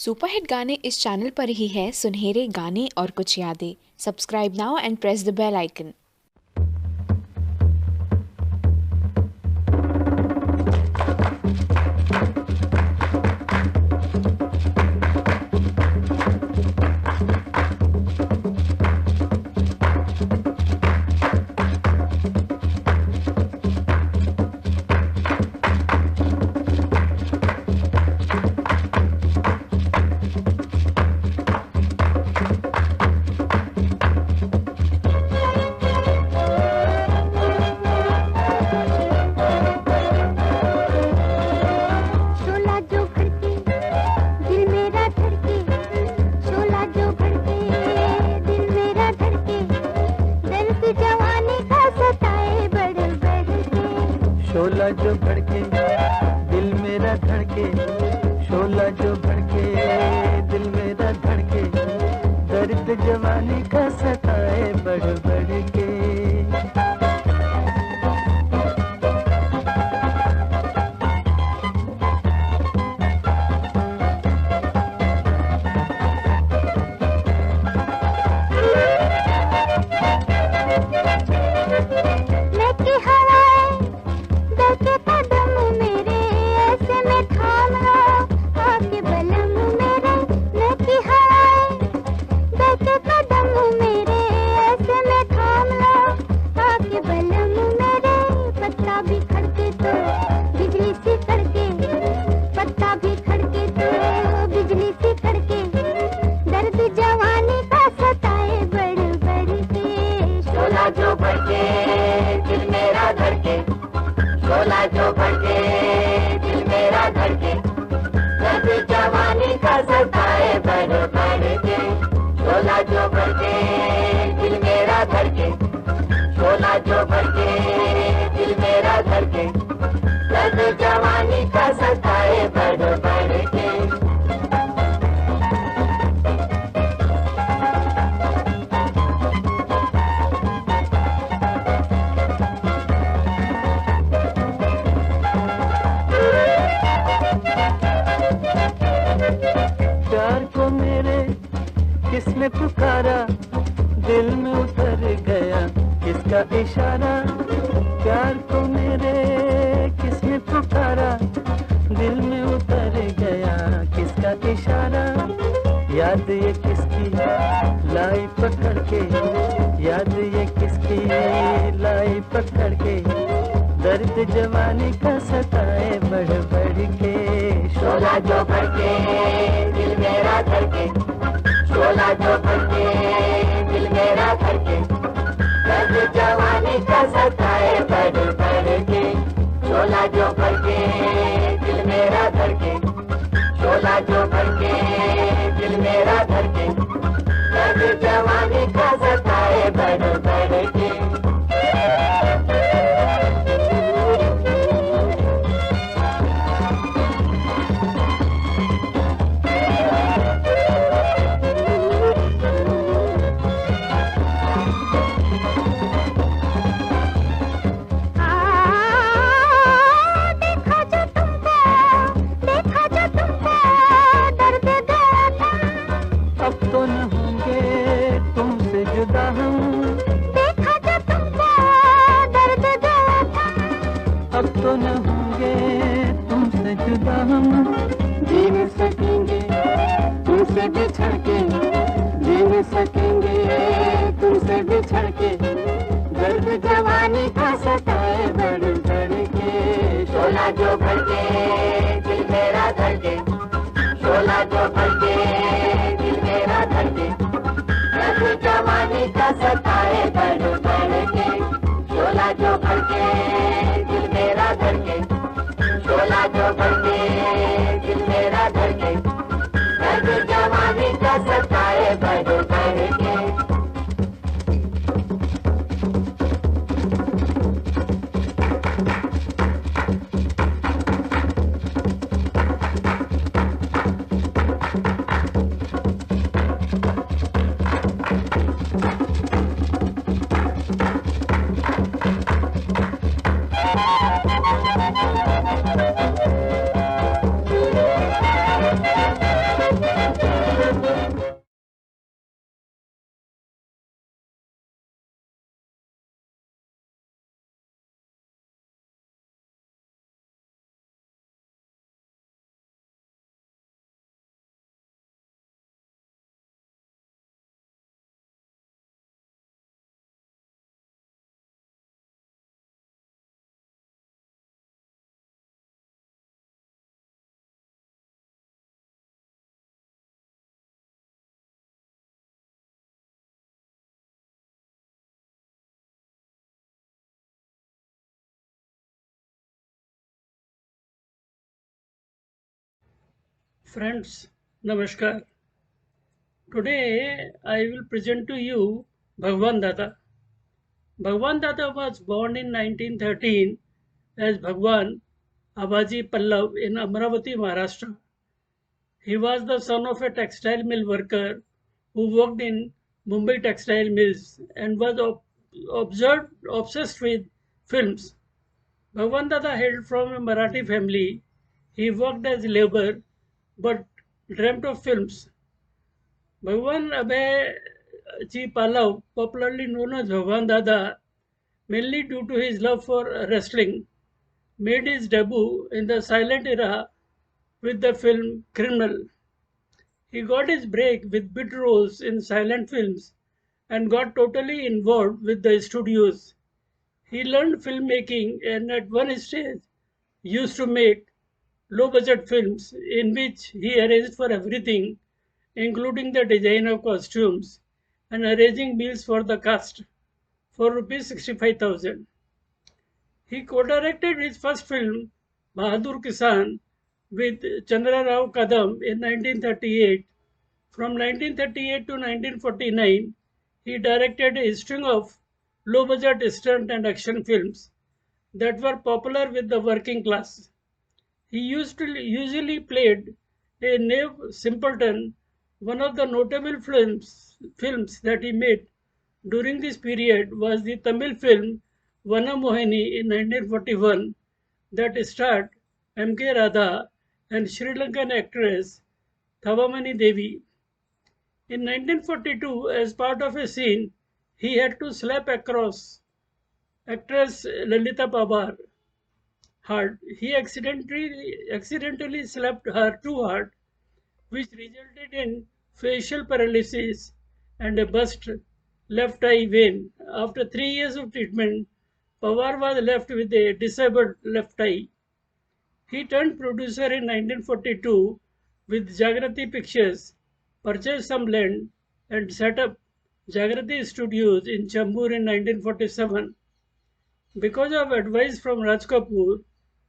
Superhit गाने इस channel पर ही है, सुनहरे गाने और कुछ यादें। Subscribe now and press the bell icon. शोला जो भड़के दिल मेरा धड़के, शोला जो भड़के दिल मेरा धड़के, दर्द जवानी का सताए बढ़ बढ़ के। जो भड़के दिल मेरा धड़के, शोला जो भड़के दिल मेरा धड़के, दर्द जवानी का सताए बढ़ बढ़ के। शोला जो भड़के दिल मेरा धड़के, शोला जो भड़के दिल मेरा धड़के, दर्द जवानी का सताए बढ़ बढ़ के। किसने पुकारा दिल में उतर गया किसका इशारा, प्यार को मेरे किसने पुकारा दिल में उतर गया किसका इशारा। याद ये किसकी लाई पकड़ के, याद ये किसकी लाई पकड़ के, दर्द जवानी का सताए बढ़ बढ़ के। शोला जो भड़के दिल मेरा धड़के, शोला जो भड़के दिल मेरा धड़के, दर्द जवानी का सताए बढ़ बढ़ के। शोला जो भड़के दिल मेरा धड़के, शोला जो भड़के दिल मेरा धड़के, दर्द जवानी का सताए बढ़ बढ़ के। अब तो न होंगे तुमसे जुदा हम, जी नहीं सकेंगे तुमसे बिछड़ के, जी नहीं सकेंगे तुमसे बिछड़ के, दर्द जवानी का सताए बढ़ बढ़ के। शोला जो भड़के दिल मेरा धड़के, शोला जो भड़के दिल मेरा धड़के, दर्द जवानी का सताए बढ़ बढ़ के। शोला जो भड़के दिल मेरा धड़के, शोला जो भड़के दिल मेरा धड़के, दर्द जवानी का सताए बढ़ बढ़ के। Friends, Namaskar. Today I will present to you Bhagwan Dada. Bhagwan Dada was born in 1913 as Bhagwan Abaji Pallav in Amravati, Maharashtra. He was the son of a textile mill worker who worked in Mumbai textile mills and was obsessed with films. Bhagwan Dada hailed from a Marathi family. He worked as labor but dreamt of films. Bhagwan Abhay Ji Pallav, popularly known as Bhagwan Dada, mainly due to his love for wrestling, made his debut in the silent era with the film Criminal. He got his break with bit roles in silent films and got totally involved with the studios. He learned filmmaking and at one stage used to make low budget films in which he arranged for everything, including the design of costumes and arranging meals for the cast for rupees 65,000. He co-directed his first film, Bahadur Kisan, with Chandra Rao Kadam in 1938. From 1938 to 1949, he directed a string of low-budget stunt and action films that were popular with the working class. He usually played a knave simpleton. One of the notable films that he made during this period was the Tamil film Vanamohini in 1941 that starred M.K. Radha and Sri Lankan actress Thavamani Devi. In 1942, as part of a scene, he had to slap across actress Lalita Pawar hard. He accidentally slapped her too hard, which resulted in facial paralysis and a burst left eye vein. After 3 years of treatment, Pawar was left with a disabled left eye. He turned producer in 1942 with Jagrati Pictures, purchased some land, and set up Jagrati Studios in Chambur in 1947. Because of advice from Raj Kapoor,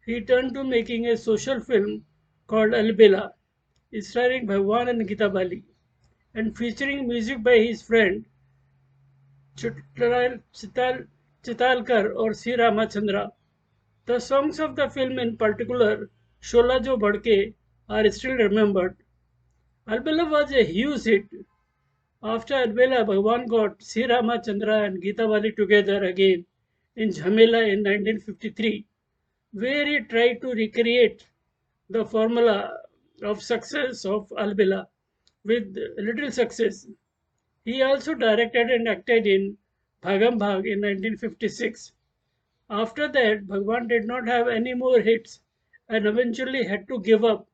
he turned to making a social film called Albela, starring Bhagwan and Gita Bali, and featuring music by his friend Chitalkar or C. Ramachandra. The songs of the film, in particular, Shola Jo Bhadke, are still remembered. Albela was a huge hit. After Albela, Bhagwan got C. Ramachandra and Gita Bali together again in Jhamela in 1953, where he tried to recreate the formula of success of Albela with little success. He also directed and acted in Bhagam Bhag in 1956. After that, Bhagwan did not have any more hits and eventually had to give up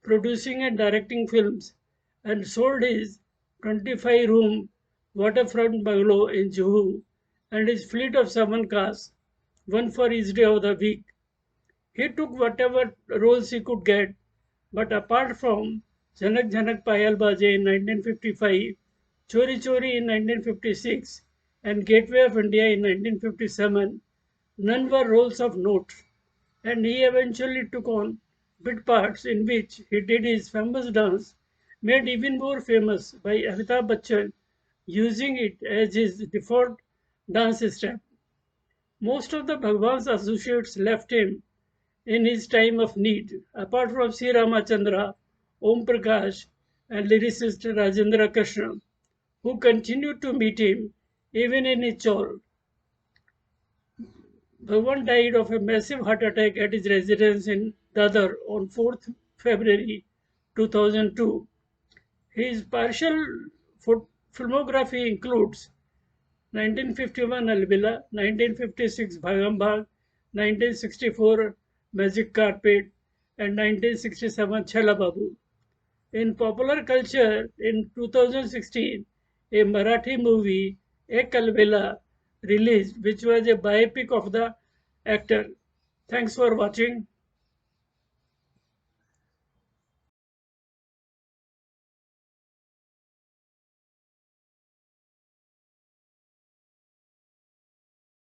producing and directing films and sold his 25-room waterfront bungalow in Juhu and his fleet of 7 cars, one for each day of the week. He took whatever roles he could get, but apart from Janak Janak Payal Baje in 1955, Chori Chori in 1956, and Gateway of India in 1957, none were roles of note, and he eventually took on bit parts in which he did his famous dance, made even more famous by Amitabh Bachchan, using it as his default dance step. Most of the Bhagwan's associates left him in his time of need, apart from C. Ramachandra, Om Prakash, and lyricist Rajendra Krishna, who continued to meet him even in his chawl. Bhagwan died of a massive heart attack at his residence in Dadar on 4th February 2002. His partial filmography includes 1951 Albela, 1956 Bhagam Bhag, 1964 Magic Carpet, and 1967 Chhala Babu. In popular culture, in 2016, a Marathi movie, Ek Albela, released, which was a biopic of the actor. Thanks for watching.